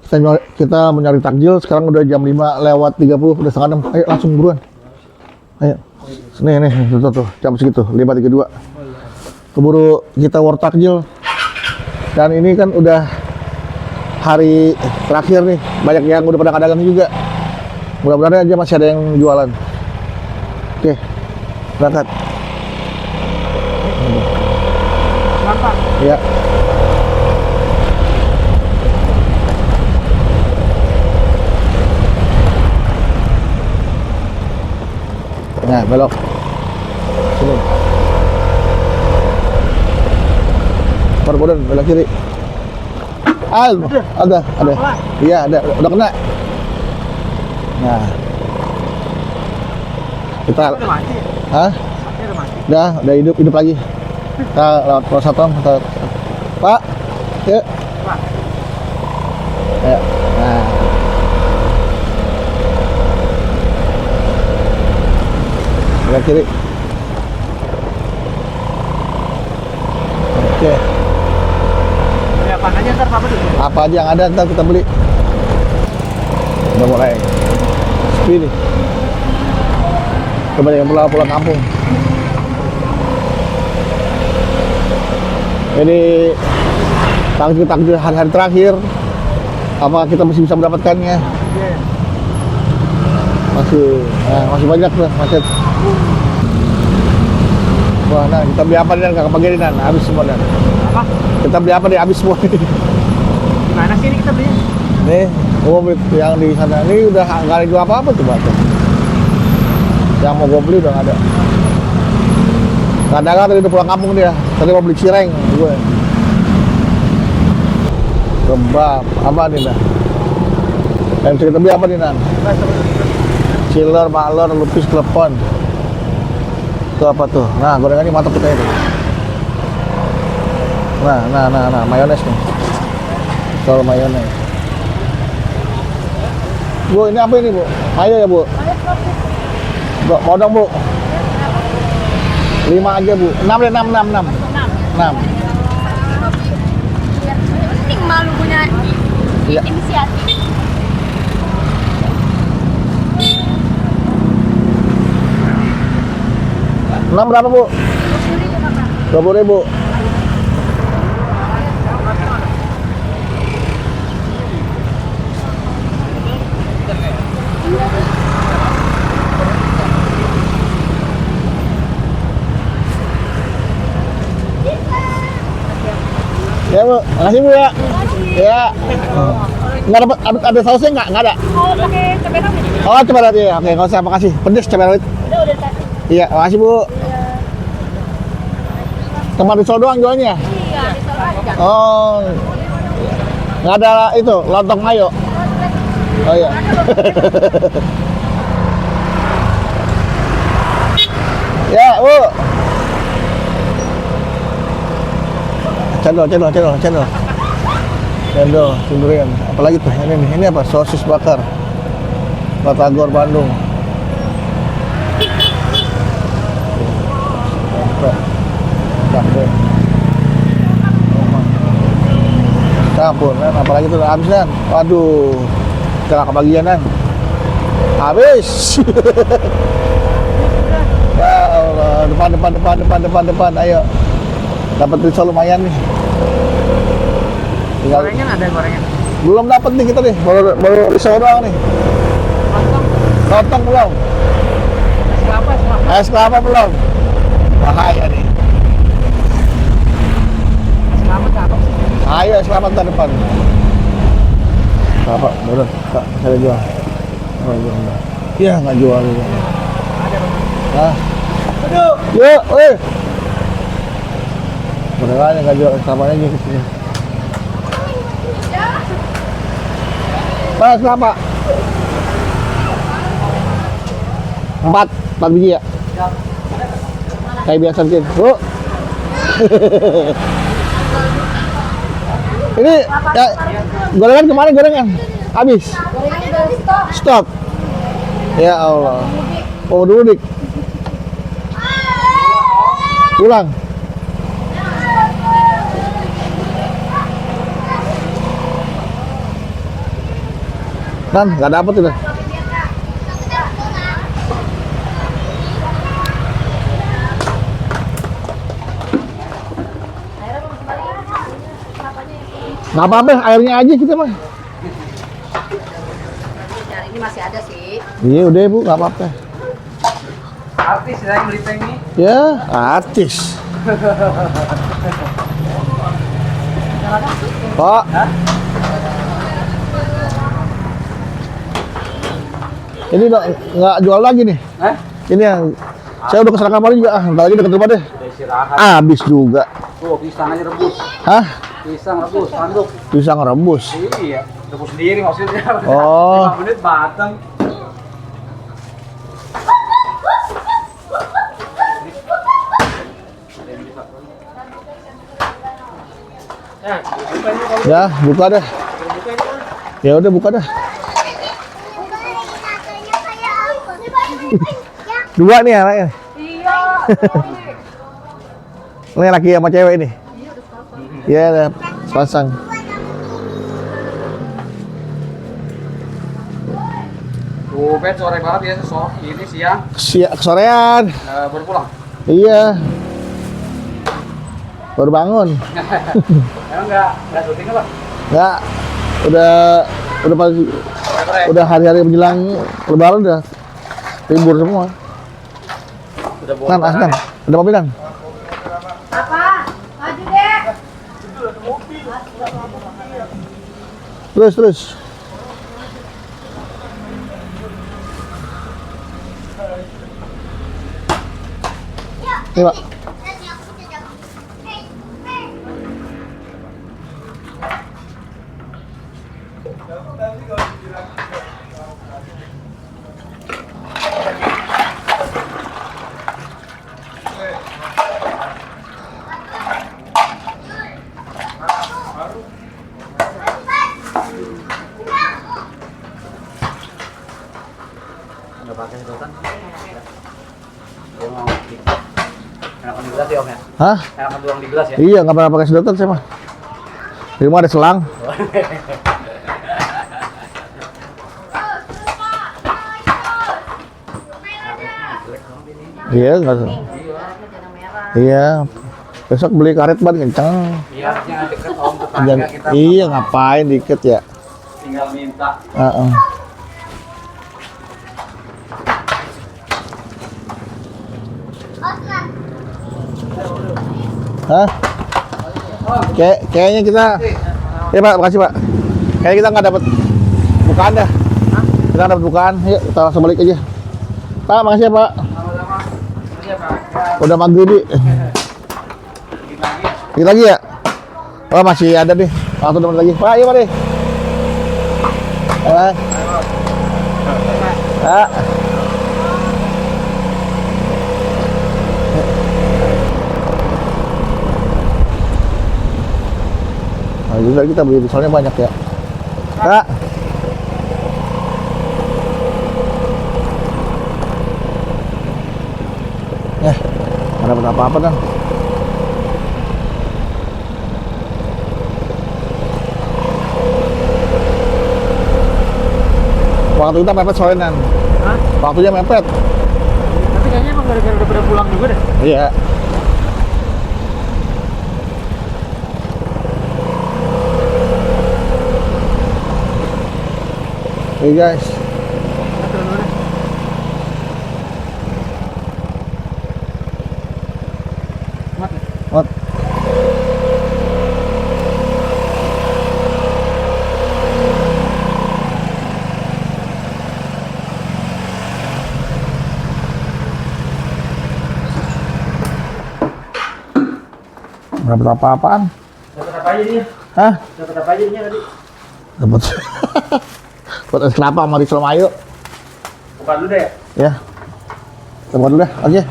Kita mencari takjil. Sekarang udah jam 5 lewat 30, udah setengah 6. Ayo langsung buruan. Ayo. Nih, tuh, jam segitu, 5.32. Keburu kita war takjil. Dan ini kan udah hari terakhir nih, banyak yang udah pada dagang juga. Mudah-mudahan aja masih ada yang jualan. Oke, berangkat. Ya. Nah, belok. Sini. Perbodan, belok kiri. Ada. Iya, ada. Udah kena. Nah. Kita. Hah? Udah hidup lagi. Kita lewat Pos Satpam, Pak. Yuk. Ya. Nah. Belok kiri. Oke. Apa aja ntar Pak beli? Apa aja yang ada ntar kita beli. Udah mulai sepi nih. Kebanyakan yang pulang kampung. Ini takjil hari-hari terakhir. Apa kita masih bisa mendapatkannya? Masih banyak tuh macet. Wah, nah kita beli apa nih? Nggak kebagian nih, habis semua nih. Apa? Kita beli apa nih? Habis semua nih. Gimana sih ini kita beli? Nih, yang di sana ini udah nggak ada jual apa-apa tuh, Pak. Yang mau gue beli udah nggak ada. Kadang-kadang tadi udah pulang kampung dia. Tadi mau beli cireng gue. Kebab, apa nih dah? Yang bisa kita beli apa nih, Nan? Chiller, malor, lupis, klepon. Itu apa tuh? Nah, gorengan ini mantap kita itu. Nah, mayones nih. Soal mayones. Bu, ini apa ini, Bu? Mayo ya, Bu? Bu, mau dong, Bu? 5 aja, Bu. 6 deh, 6. 6. Penting malu punya Iya. inisiatif. 6 berapa, Bu? 20.000. Ya, Bu. Makasih, Bu ya. Ya. Nggak dapat ada sausnya nggak? Nggak ada. Oh, pakai cabai rawit. Oh, cabai rawit ya. Oke, nggak usah, makasih. Pedes cabai rawit. Udah tadi. Iya, makasih, Bu. Tempat risol doang jualnya? Iya, risol aja. Oh. Nggak ada itu, lontong mayo. Oh iya. Ya, Bu. Cendol. Durian. Apalagi tuh? Ini apa? Sosis bakar. Batagor Bandung. Campur kan, apalagi tuh habis kan. Waduh. Kita nggak kebagian kan. Habis. Ya Allah, depan. Ayo. Dapat risol lumayan nih. Tinggal Gorengan ada gorengan. belum dapat nih kita nih, baru risol doang nih. Lontong belum. Es kelapa belum. Bahaya nih. Selamat cakep sih. Ayo selamat ke depan. Apa? Bener, Kak, saya jual. Oh, jual. Iya, nggak jual. Ada Bang. Nah, Aduh. yuk, weh. Beneran nggak jual kelapanya aja ke sini. Pas kelapa. 4 biji ya. Kayak biasa bikin. Bu. Ini ya, gorengan kemarin gorengan habis. Stop. Ya Allah. Oh, mudik. Pulang. Kan nggak dapet itu. Nggak apa-apa, airnya aja kita mah. Ini masih ada sih. Iya udah bu, nggak apa-apa. Artis saya beli peng nih. Ya, artis. Pak. Ini nggak jual lagi nih. Hah? Ini yang saya udah kesana kemarin juga. Ntar lagi deket rumah deh. Udah istirahat. Habis juga. Tuh, pisang aja rebus. Hah? Pisang rebus, tanduk. Pisang rebus. Iya, rebus sendiri maksudnya. Oh. 5 menit matang. Ya, buka dah. Ya udah buka dah. Dua nih anaknya. Iya. Ini laki sama cewek ini. Iya, ada pasang. Tuh, Ben sore banget ya, ini siang Kesorean. baru pulang. Iya. Baru bangun. Emang nggak syuting apa? Enggak. Udah pas udah hari-hari menjelang lebaran udah libur semua. Udah bawa Nan, barang Nan. ya? Ada mobil Nan. Apa? Maju deh. Terus. Ini Pak. Nggak pakai sedotan. Dia mau enakan di gelas ya Om ya? Hah? Enakan tuang di gelas ya? Iya, nggak pernah pakai sedotan saya mah. Di rumah ada selang. Iya, nggak. Iya. Besok beli karet ban kenceng. Iya, yang deket Om tetangga Jangan, kita. iya ngapain dikit ya. Tinggal minta. Heeh. Hah? Kayaknya kita, ya Pak, makasih Pak. Kayaknya kita nggak dapat bukaan dah. Kita nggak dapat bukaan. Yuk kita langsung balik aja. Pak, makasih ya Pak. Sama-sama. Iya Pak. Udah maghrib. Dikit lagi ya. Dikit lagi ya? Oh masih ada nih. Waktu teman lagi. Pak, iya Pak deh. Pak. Nah, juga kita beli soalnya banyak ya. Kak. Nggak dapat apa-apa kan? Waktu kita mepet soalnya. Hah? Waktunya mepet. Tapi kayaknya emang gara-gara udah pada pulang juga deh. Iya. Hey guys. What? Dapat apa-apaan? Dapat apa aja dia? Hah? Dapat apa aja dia tadi? Dapat. Dapat es kelapa sama Rizal Mayo. Bukan dulu deh ya? Ya. Kita buka dulu dah. Oke.